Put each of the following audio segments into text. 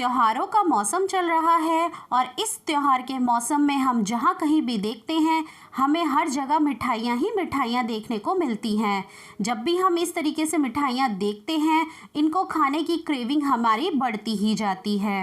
त्योहारों का मौसम चल रहा है और इस त्योहार के मौसम में हम जहाँ कहीं भी देखते हैं हमें हर जगह मिठाइयाँ ही मिठाइयाँ देखने को मिलती हैं। जब भी हम इस तरीके से मिठाइयाँ देखते हैं इनको खाने की क्रेविंग हमारी बढ़ती ही जाती है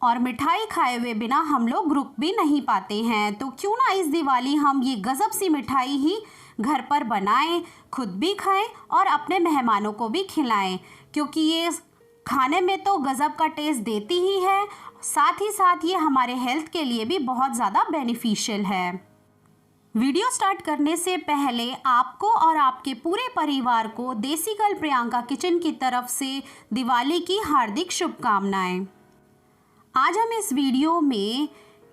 और मिठाई खाए हुए बिना हम लोग रुक भी नहीं पाते हैं। तो क्यों ना इस दिवाली हम ये गजब सी मिठाई ही घर पर बनाएं, खुद भी खाएं और अपने मेहमानों को भी खिलाएं, क्योंकि ये खाने में तो गजब का टेस्ट देती ही है, साथ ही साथ ये हमारे हेल्थ के लिए भी बहुत ज़्यादा बेनिफिशियल है। वीडियो स्टार्ट करने से पहले आपको और आपके पूरे परिवार को देसी गर्ल प्रियंका किचन की तरफ से दिवाली की हार्दिक शुभकामनाएं। आज हम इस वीडियो में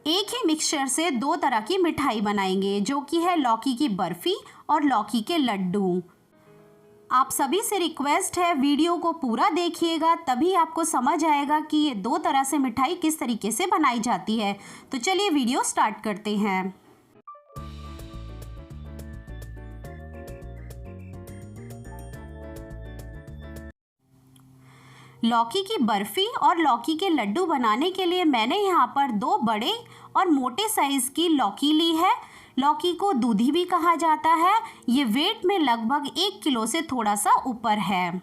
एक ही मिक्सचर से दो तरह की मिठाई बनाएंगे, जो कि है लौकी की बर्फ़ी और लौकी के लड्डू। आप सभी से रिक्वेस्ट है वीडियो को पूरा देखिएगा, तभी आपको समझ आएगा कि ये दो तरह से मिठाई किस तरीके से बनाई जाती है। तो चलिए वीडियो स्टार्ट करते हैं। लौकी की बर्फ़ी और लौकी के लड्डू बनाने के लिए मैंने यहाँ पर दो बड़े और मोटे साइज़ की लौकी ली है। लौकी को दूधी भी कहा जाता है। ये वेट में लगभग 1 किलो से थोड़ा सा ऊपर है।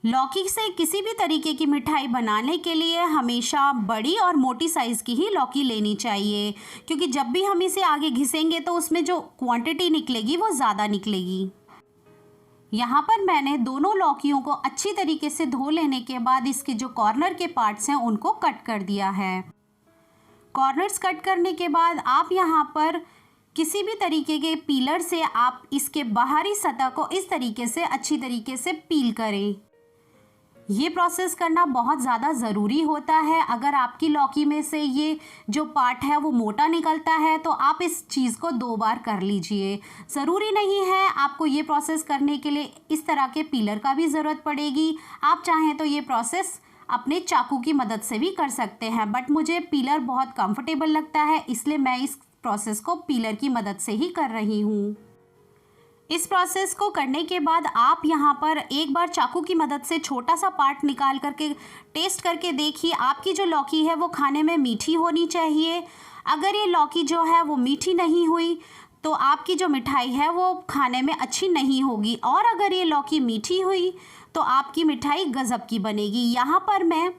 लौकी से किसी भी तरीके की मिठाई बनाने के लिए हमेशा बड़ी और मोटी साइज़ की ही लौकी लेनी चाहिए, क्योंकि जब भी हम इसे आगे घिसेंगे तो उसमें जो क्वांटिटी निकलेगी वो ज़्यादा निकलेगी। यहाँ पर मैंने दोनों लौकियों को अच्छी तरीके से धो लेने के बाद इसके जो कॉर्नर के पार्ट्स हैं उनको कट कर दिया है। कॉर्नर्स कट करने के बाद आप यहाँ पर किसी भी तरीके के पीलर से आप इसके बाहरी सतह को इस तरीके से अच्छी तरीके से पील करें। ये प्रोसेस करना बहुत ज़्यादा ज़रूरी होता है। अगर आपकी लौकी में से ये जो पार्ट है वो मोटा निकलता है तो आप इस चीज़ को 2 बार कर लीजिए। ज़रूरी नहीं है आपको ये प्रोसेस करने के लिए इस तरह के पीलर का भी ज़रूरत पड़ेगी। आप चाहें तो ये प्रोसेस अपने चाकू की मदद से भी कर सकते हैं, बट मुझे पीलर बहुत कंफर्टेबल लगता है, इसलिए मैं इस प्रोसेस को पीलर की मदद से ही कर रही हूँ। इस प्रोसेस को करने के बाद आप यहाँ पर एक बार चाकू की मदद से छोटा सा पार्ट निकाल करके टेस्ट करके देखिए। आपकी जो लौकी है वो खाने में मीठी होनी चाहिए। अगर ये लौकी जो है वो मीठी नहीं हुई तो आपकी जो मिठाई है वो खाने में अच्छी नहीं होगी, और अगर ये लौकी मीठी हुई तो आपकी मिठाई गजब की बनेगी। यहाँ पर मैं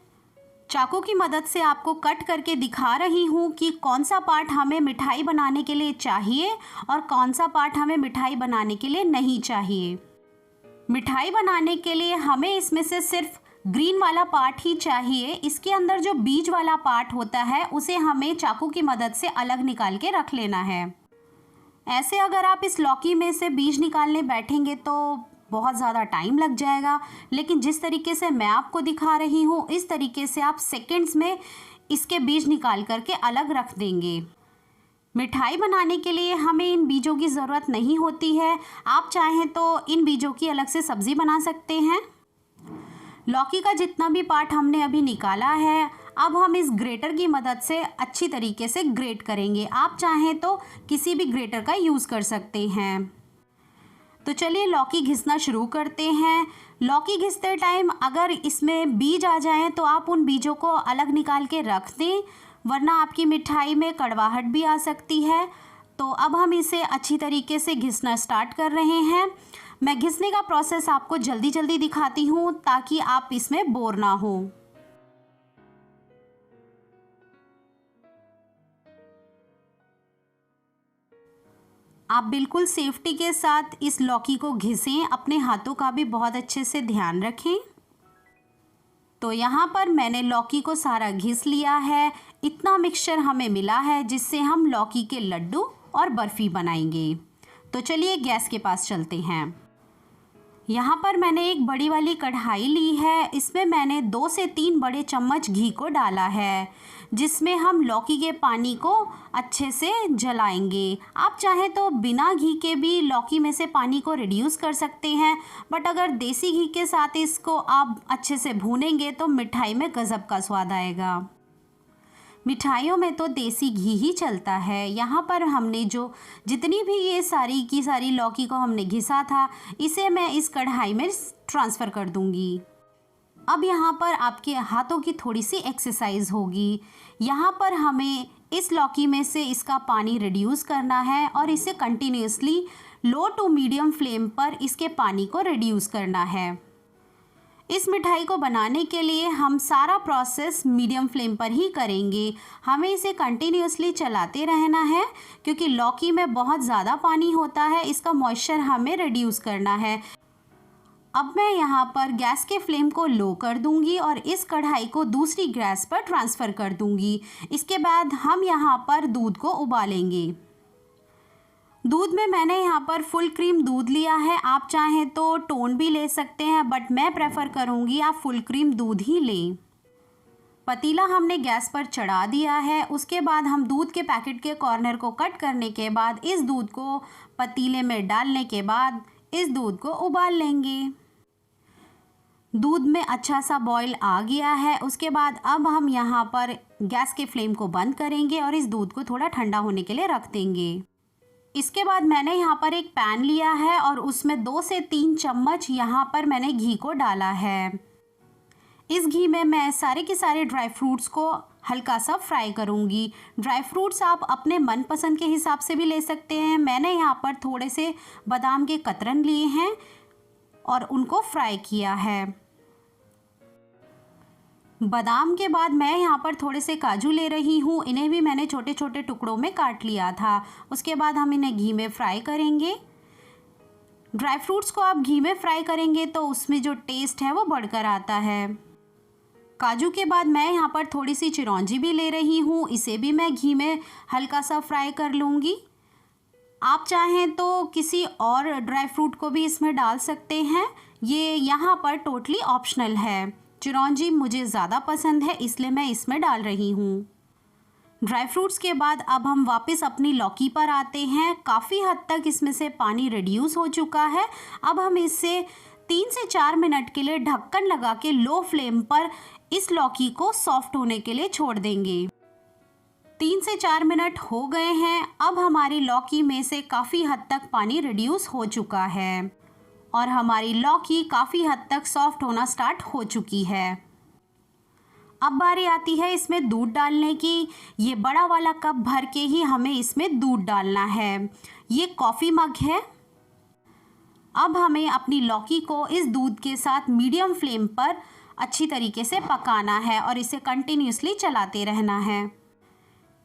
चाकू की मदद से आपको कट करके दिखा रही हूँ कि कौन सा पार्ट हमें मिठाई बनाने के लिए चाहिए और कौन सा पार्ट हमें मिठाई बनाने के लिए नहीं चाहिए। मिठाई बनाने के लिए हमें इसमें से सिर्फ ग्रीन वाला पार्ट ही चाहिए। इसके अंदर जो बीज वाला पार्ट होता है उसे हमें चाकू की मदद से अलग निकाल के रख लेना है। ऐसे अगर आप इस लौकी में से बीज निकालने बैठेंगे तो बहुत ज़्यादा टाइम लग जाएगा, लेकिन जिस तरीके से मैं आपको दिखा रही हूँ इस तरीके से आप सेकंड्स में इसके बीज निकाल करके अलग रख देंगे। मिठाई बनाने के लिए हमें इन बीजों की ज़रूरत नहीं होती है। आप चाहें तो इन बीजों की अलग से सब्ज़ी बना सकते हैं। लौकी का जितना भी पार्ट हमने अभी निकाला है, अब हम इस ग्रेटर की मदद से अच्छी तरीके से ग्रेट करेंगे। आप चाहें तो किसी भी ग्रेटर का यूज़ कर सकते हैं। तो चलिए लौकी घिसना शुरू करते हैं। लौकी घिसते टाइम अगर इसमें बीज आ जाएं तो आप उन बीजों को अलग निकाल के रख दें, वरना आपकी मिठाई में कड़वाहट भी आ सकती है। तो अब हम इसे अच्छी तरीके से घिसना स्टार्ट कर रहे हैं। मैं घिसने का प्रोसेस आपको जल्दी जल्दी दिखाती हूँ ताकि आप इसमें बोर ना हो। आप बिल्कुल सेफ्टी के साथ इस लौकी को घिसें, अपने हाथों का भी बहुत अच्छे से ध्यान रखें। तो यहाँ पर मैंने लौकी को सारा घिस लिया है। इतना मिक्सचर हमें मिला है जिससे हम लौकी के लड्डू और बर्फ़ी बनाएंगे। तो चलिए गैस के पास चलते हैं। यहाँ पर मैंने एक बड़ी वाली कढ़ाई ली है। इसमें मैंने 2 से 3 बड़े चम्मच घी को डाला है, जिसमें हम लौकी के पानी को अच्छे से जलाएंगे। आप चाहें तो बिना घी के भी लौकी में से पानी को रिड्यूस कर सकते हैं, बट अगर देसी घी के साथ इसको आप अच्छे से भूनेंगे तो मिठाई में गजब का स्वाद आएगा। मिठाइयों में तो देसी घी ही चलता है। यहाँ पर हमने जो जितनी भी ये सारी की सारी लौकी को हमने घिसा था, इसे मैं इस कढ़ाई में ट्रांसफ़र कर दूँगी। अब यहाँ पर आपके हाथों की थोड़ी सी एक्सरसाइज होगी। यहाँ पर हमें इस लौकी में से इसका पानी रिड्यूस करना है और इसे continuously low to medium flame पर इसके पानी को रिड्यूस करना है। इस मिठाई को बनाने के लिए हम सारा प्रोसेस मीडियम फ्लेम पर ही करेंगे। हमें इसे कंटिन्यूसली चलाते रहना है क्योंकि लौकी में बहुत ज़्यादा पानी होता है, इसका मॉइस्चर हमें रिड्यूस करना है। अब मैं यहाँ पर गैस के फ्लेम को लो कर दूंगी और इस कढ़ाई को दूसरी गैस पर ट्रांसफ़र कर दूंगी। इसके बाद हम यहाँ पर दूध को उबालेंगे। दूध में मैंने यहाँ पर फुल क्रीम दूध लिया है, आप चाहें तो टोन भी ले सकते हैं, बट मैं प्रेफर करूँगी आप फुल क्रीम दूध ही लें। पतीला हमने गैस पर चढ़ा दिया है। उसके बाद हम दूध के पैकेट के कॉर्नर को कट करने के बाद इस दूध को पतीले में डालने के बाद इस दूध को उबाल लेंगे। दूध में अच्छा सा बॉईल आ गया है। उसके बाद अब हम यहाँ पर गैस के फ्लेम को बंद करेंगे और इस दूध को थोड़ा ठंडा होने के लिए रख देंगे। इसके बाद मैंने यहाँ पर एक पैन लिया है और उसमें 2 से 3 चम्मच यहाँ पर मैंने घी को डाला है। इस घी में मैं सारे के सारे ड्राई फ्रूट्स को हल्का सा फ्राई करूँगी। ड्राई फ्रूट्स आप अपने मनपसंद के हिसाब से भी ले सकते हैं। मैंने यहाँ पर थोड़े से बादाम के कतरन लिए हैं और उनको फ्राई किया है। बादाम के बाद मैं यहाँ पर थोड़े से काजू ले रही हूँ, इन्हें भी मैंने छोटे छोटे टुकड़ों में काट लिया था। उसके बाद हम इन्हें घी में फ्राई करेंगे। ड्राई फ्रूट्स को आप घी में फ्राई करेंगे तो उसमें जो टेस्ट है वो बढ़कर आता है। काजू के बाद मैं यहाँ पर थोड़ी सी चिरौंजी भी ले रही हूँ, इसे भी मैं घी में हल्का सा फ्राई कर लूँगी। आप चाहें तो किसी और ड्राई फ्रूट को भी इसमें डाल सकते हैं, ये यहाँ पर टोटली ऑप्शनल है। चिरौंजी मुझे ज़्यादा पसंद है इसलिए मैं इसमें डाल रही हूँ। ड्राई फ्रूट्स के बाद अब हम वापस अपनी लौकी पर आते हैं। काफ़ी हद तक इसमें से पानी रिड्यूस हो चुका है। अब हम इसे 3 से 4 मिनट के लिए ढक्कन लगा के लो फ्लेम पर इस लौकी को सॉफ्ट होने के लिए छोड़ देंगे। 3 से 4 मिनट हो गए हैं। अब हमारी लौकी में से काफ़ी हद तक पानी रिड्यूस हो चुका है और हमारी लौकी काफ़ी हद तक सॉफ्ट होना स्टार्ट हो चुकी है। अब बारी आती है इसमें दूध डालने की। ये बड़ा वाला कप भर के ही हमें इसमें दूध डालना है। ये कॉफ़ी मग है। अब हमें अपनी लौकी को इस दूध के साथ मीडियम फ्लेम पर अच्छी तरीके से पकाना है और इसे कंटिन्यूसली चलाते रहना है।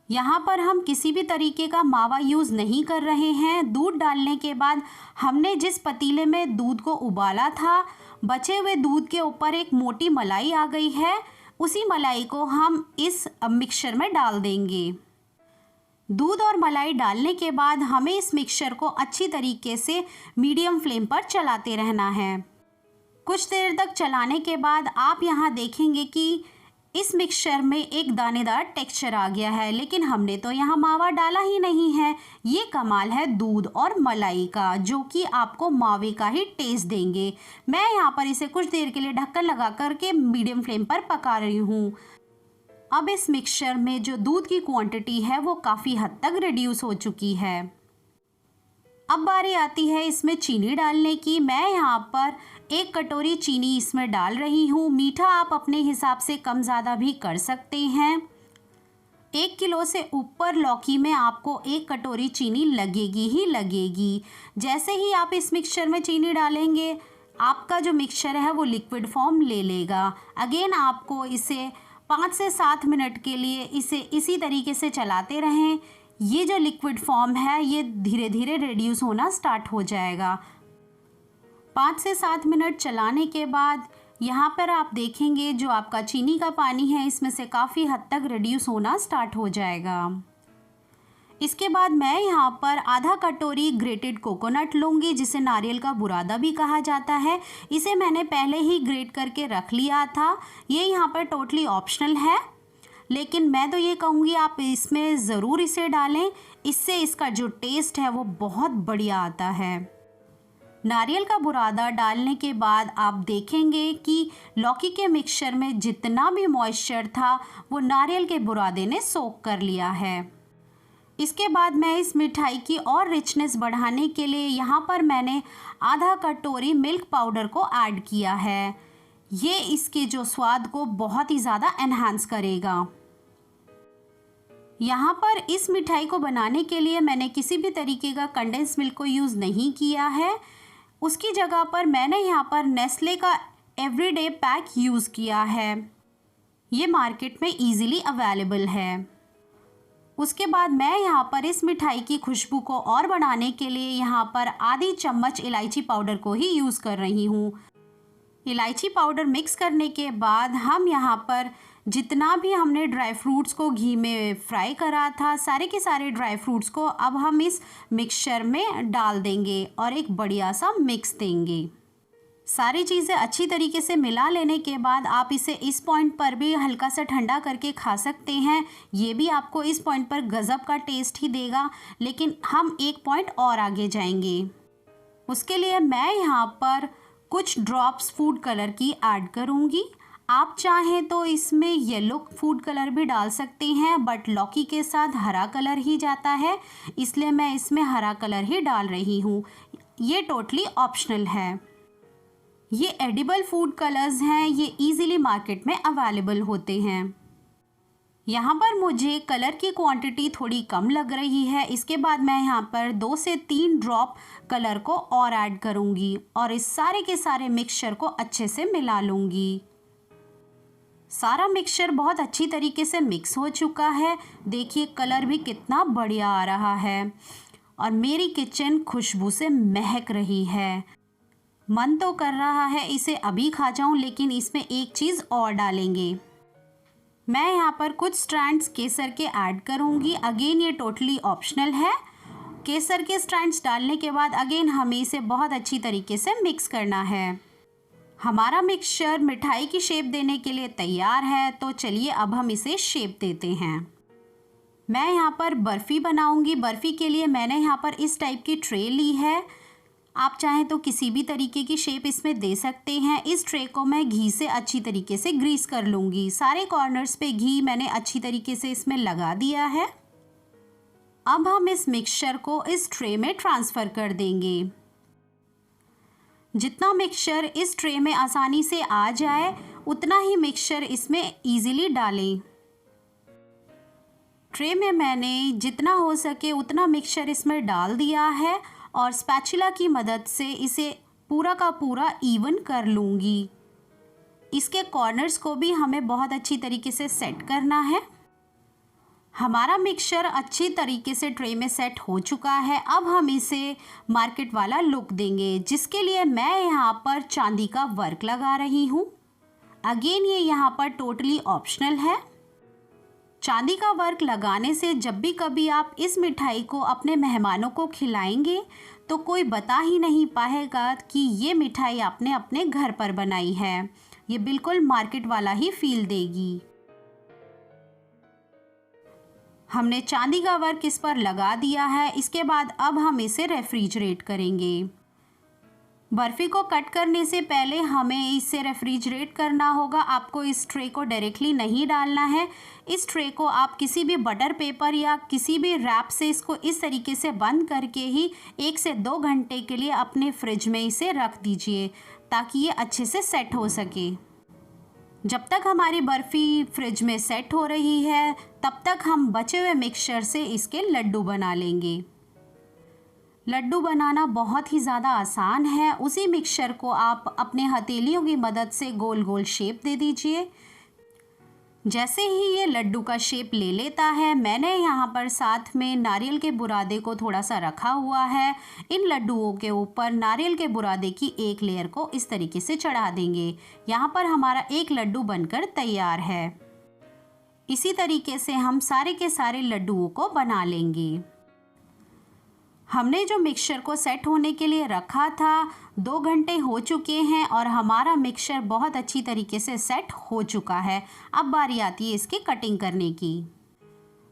यहाँ पर हम किसी भी तरीके का मावा यूज़ नहीं कर रहे हैं। दूध डालने के बाद हमने जिस पतीले में दूध को उबाला था, बचे हुए दूध के ऊपर एक मोटी मलाई आ गई है। उसी मलाई को हम इस मिक्सचर में डाल देंगे। दूध और मलाई डालने के बाद हमें इस मिक्सचर को अच्छी तरीके से मीडियम फ्लेम पर चलाते रहना है। कुछ देर तक चलाने के बाद आप यहाँ देखेंगे कि इस मिक्सचर में एक दानेदार टेक्सचर आ गया है, लेकिन हमने तो यहाँ मावा डाला ही नहीं है। ये कमाल है दूध और मलाई का, जो कि आपको मावे का ही टेस्ट देंगे। मैं यहाँ पर इसे कुछ देर के लिए ढक्कन लगा करके मीडियम फ्लेम पर पका रही हूँ। अब इस मिक्सचर में जो दूध की क्वांटिटी है वो काफ़ी हद तक रिड्यूस हो चुकी है। अब बारी आती है इसमें चीनी डालने की। मैं यहाँ पर 1 कटोरी चीनी इसमें डाल रही हूँ। मीठा आप अपने हिसाब से कम ज़्यादा भी कर सकते हैं। 1 किलो से ऊपर लौकी में आपको 1 कटोरी चीनी लगेगी ही लगेगी। जैसे ही आप इस मिक्सचर में चीनी डालेंगे, आपका जो मिक्सचर है वो लिक्विड फॉर्म ले लेगा। अगेन आपको इसे 5 से 7 मिनट के लिए इसे इसी तरीके से चलाते रहें। ये जो लिक्विड फॉर्म है ये धीरे धीरे रिड्यूस होना स्टार्ट हो जाएगा। 5 से 7 मिनट चलाने के बाद यहाँ पर आप देखेंगे जो आपका चीनी का पानी है इसमें से काफ़ी हद तक रिड्यूस होना स्टार्ट हो जाएगा। इसके बाद मैं यहाँ पर आधा कटोरी ग्रेटेड कोकोनट लूँगी, जिसे नारियल का बुरादा भी कहा जाता है। इसे मैंने पहले ही ग्रेट करके रख लिया था। ये यहाँ पर टोटली ऑप्शनल है, लेकिन मैं तो ये कहूँगी आप इसमें ज़रूर इसे डालें, इससे इसका जो टेस्ट है वो बहुत बढ़िया आता है। नारियल का बुरादा डालने के बाद आप देखेंगे कि लौकी के मिक्सचर में जितना भी मॉइस्चर था वो नारियल के बुरादे ने सोक कर लिया है। इसके बाद मैं इस मिठाई की और रिचनेस बढ़ाने के लिए यहाँ पर मैंने आधा कटोरी मिल्क पाउडर को ऐड किया है। ये इसके जो स्वाद को बहुत ही ज़्यादा एनहांस करेगा। यहाँ पर इस मिठाई को बनाने के लिए मैंने किसी भी तरीके का कंडेंस मिल्क को यूज़ नहीं किया है। उसकी जगह पर मैंने यहाँ पर नेस्ले का एवरीडे पैक यूज़ किया है। ये मार्केट में इजीली अवेलेबल है। उसके बाद मैं यहाँ पर इस मिठाई की खुशबू को और बढ़ाने के लिए यहाँ पर आधी चम्मच इलायची पाउडर को ही यूज़ कर रही हूँ। इलायची पाउडर मिक्स करने के बाद हम यहाँ पर जितना भी हमने ड्राई फ्रूट्स को घी में फ्राई करा था, सारे के सारे ड्राई फ्रूट्स को अब हम इस मिक्सचर में डाल देंगे और एक बढ़िया सा मिक्स देंगे। सारी चीज़ें अच्छी तरीके से मिला लेने के बाद आप इसे इस पॉइंट पर भी हल्का सा ठंडा करके खा सकते हैं। ये भी आपको इस पॉइंट पर गज़ब का टेस्ट ही देगा, लेकिन हम एक पॉइंट और आगे जाएंगे। उसके लिए मैं यहाँ पर कुछ ड्रॉप्स फूड कलर की ऐड करूँगी। आप चाहें तो इसमें येलो फूड कलर भी डाल सकते हैं, बट लौकी के साथ हरा कलर ही जाता है, इसलिए मैं इसमें हरा कलर ही डाल रही हूँ। ये टोटली ऑप्शनल है। ये एडिबल फूड कलर्स हैं, ये इजीली मार्केट में अवेलेबल होते हैं। यहाँ पर मुझे कलर की क्वांटिटी थोड़ी कम लग रही है। इसके बाद मैं यहाँ पर 2 से 3 ड्रॉप कलर को और ऐड करूँगी और इस सारे के सारे मिक्सचर को अच्छे से मिला लूँगी। सारा मिक्सचर बहुत अच्छी तरीके से मिक्स हो चुका है। देखिए कलर भी कितना बढ़िया आ रहा है और मेरी किचन खुशबू से महक रही है। मन तो कर रहा है इसे अभी खा जाऊं, लेकिन इसमें एक चीज़ और डालेंगे। मैं यहाँ पर कुछ स्ट्रैंड्स केसर के ऐड करूँगी। अगेन ये टोटली ऑप्शनल है। केसर के स्ट्रैंड्स डालने के बाद अगेन हमें इसे बहुत अच्छी तरीके से मिक्स करना है। हमारा मिक्सचर मिठाई की शेप देने के लिए तैयार है, तो चलिए अब हम इसे शेप देते हैं। मैं यहाँ पर बर्फ़ी बनाऊँगी। बर्फ़ी के लिए मैंने यहाँ पर इस टाइप की ट्रे ली है। आप चाहें तो किसी भी तरीके की शेप इसमें दे सकते हैं। इस ट्रे को मैं घी से अच्छी तरीके से ग्रीस कर लूँगी। सारे कॉर्नर्स पे घी मैंने अच्छी तरीके से इसमें लगा दिया है। अब हम इस मिक्सचर को इस ट्रे में ट्रांसफ़र कर देंगे। जितना मिक्सचर इस ट्रे में आसानी से आ जाए उतना ही मिक्सचर इसमें इजीली डालें। ट्रे में मैंने जितना हो सके उतना मिक्सचर इसमें डाल दिया है और स्पैचुला की मदद से इसे पूरा का पूरा इवन कर लूँगी। इसके कॉर्नर्स को भी हमें बहुत अच्छी तरीके से सेट करना है। हमारा मिक्सचर अच्छी तरीके से ट्रे में सेट हो चुका है। अब हम इसे मार्केट वाला लुक देंगे, जिसके लिए मैं यहाँ पर चांदी का वर्क लगा रही हूँ। अगेन ये यहाँ पर टोटली ऑप्शनल है। चांदी का वर्क लगाने से जब भी कभी आप इस मिठाई को अपने मेहमानों को खिलाएंगे तो कोई बता ही नहीं पाएगा कि ये मिठाई आपने अपने घर पर बनाई है। ये बिल्कुल मार्केट वाला ही फील देगी। हमने चांदी का वर्क इस पर लगा दिया है। इसके बाद अब हम इसे रेफ्रिजरेट करेंगे। बर्फ़ी को कट करने से पहले हमें इसे रेफ्रिजरेट करना होगा। आपको इस ट्रे को डायरेक्टली नहीं डालना है। इस ट्रे को आप किसी भी बटर पेपर या किसी भी रैप से इसको इस तरीके से बंद करके ही 1 से 2 घंटे के लिए अपने फ्रिज में इसे रख दीजिए, ताकि ये अच्छे से सेट हो सके। जब तक हमारी बर्फ़ी फ्रिज में सेट हो रही है, तब तक हम बचे हुए मिक्सचर से इसके लड्डू बना लेंगे। लड्डू बनाना बहुत ही ज़्यादा आसान है। उसी मिक्सचर को आप अपने हथेलियों की मदद से गोल गोल शेप दे दीजिए। जैसे ही ये लड्डू का शेप ले लेता है, मैंने यहाँ पर साथ में नारियल के बुरादे को थोड़ा सा रखा हुआ है। इन लड्डुओं के ऊपर नारियल के बुरादे की एक लेयर को इस तरीके से चढ़ा देंगे। यहाँ पर हमारा एक लड्डू बनकर तैयार है। इसी तरीके से हम सारे के सारे लड्डुओं को बना लेंगे। हमने जो मिक्सचर को सेट होने के लिए रखा था, 2 घंटे हो चुके हैं और हमारा मिक्सचर बहुत अच्छी तरीके से सेट हो चुका है। अब बारी आती है इसकी कटिंग करने की।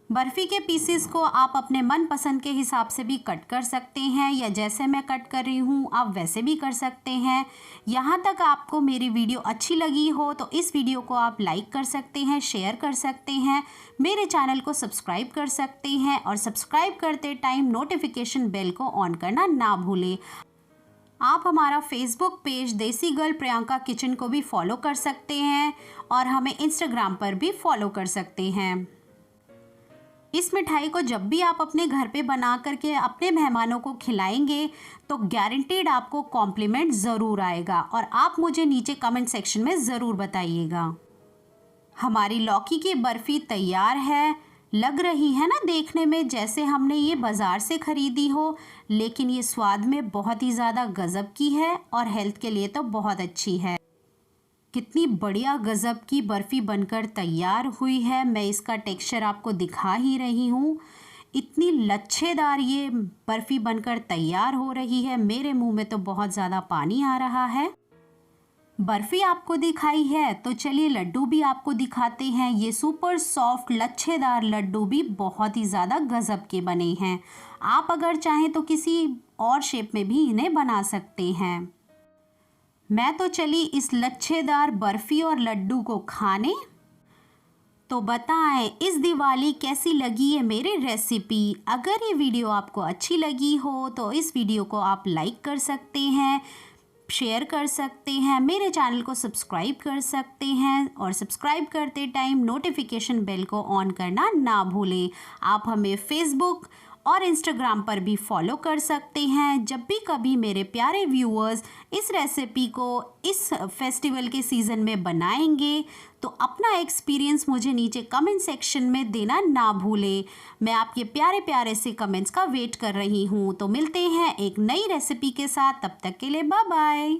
बर्फ़ी के पीसेस को आप अपने मन पसंद के हिसाब से भी कट कर सकते हैं, या जैसे मैं कट कर रही हूँ आप वैसे भी कर सकते हैं। यहाँ तक आपको मेरी वीडियो अच्छी लगी हो तो इस वीडियो को आप लाइक कर सकते हैं, शेयर कर सकते हैं, मेरे चैनल को सब्सक्राइब कर सकते हैं और सब्सक्राइब करते टाइम नोटिफिकेशन बेल को ऑन करना ना भूलें। आप हमारा फेसबुक पेज देसी गर्ल प्रियंका किचन को भी फॉलो कर सकते हैं और हमें इंस्टाग्राम पर भी फॉलो कर सकते हैं। इस मिठाई को जब भी आप अपने घर पे बना करके अपने मेहमानों को खिलाएंगे तो गारंटीड आपको कॉम्प्लीमेंट ज़रूर आएगा और आप मुझे नीचे कमेंट सेक्शन में ज़रूर बताइएगा। हमारी लौकी की बर्फ़ी तैयार है। लग रही है ना देखने में जैसे हमने ये बाज़ार से ख़रीदी हो, लेकिन ये स्वाद में बहुत ही ज़्यादा गज़ब की है और हेल्थ के लिए तो बहुत अच्छी है। कितनी बढ़िया गज़ब की बर्फ़ी बनकर तैयार हुई है। मैं इसका टेक्सचर आपको दिखा ही रही हूँ। इतनी लच्छेदार ये बर्फ़ी बनकर तैयार हो रही है, मेरे मुंह में तो बहुत ज़्यादा पानी आ रहा है। बर्फ़ी आपको दिखाई है तो चलिए लड्डू भी आपको दिखाते हैं। ये सुपर सॉफ्ट लच्छेदार लड्डू भी बहुत ही ज़्यादा गज़ब के बने हैं। आप अगर चाहें तो किसी और शेप में भी इन्हें बना सकते हैं। मैं तो चली इस लच्छेदार बर्फ़ी और लड्डू को खाने। तो बताएं इस दिवाली कैसी लगी है मेरी रेसिपी। अगर ये वीडियो आपको अच्छी लगी हो तो इस वीडियो को आप लाइक कर सकते हैं, शेयर कर सकते हैं, मेरे चैनल को सब्सक्राइब कर सकते हैं और सब्सक्राइब करते टाइम नोटिफिकेशन बेल को ऑन करना ना भूलें। आप हमें फेसबुक और इंस्टाग्राम पर भी फॉलो कर सकते हैं। जब भी कभी मेरे प्यारे व्यूअर्स इस रेसिपी को इस फेस्टिवल के सीज़न में बनाएंगे तो अपना एक्सपीरियंस मुझे नीचे कमेंट सेक्शन में देना ना भूलें। मैं आपके प्यारे प्यारे से कमेंट्स का वेट कर रही हूँ। तो मिलते हैं एक नई रेसिपी के साथ, तब तक के लिए बाय बाय।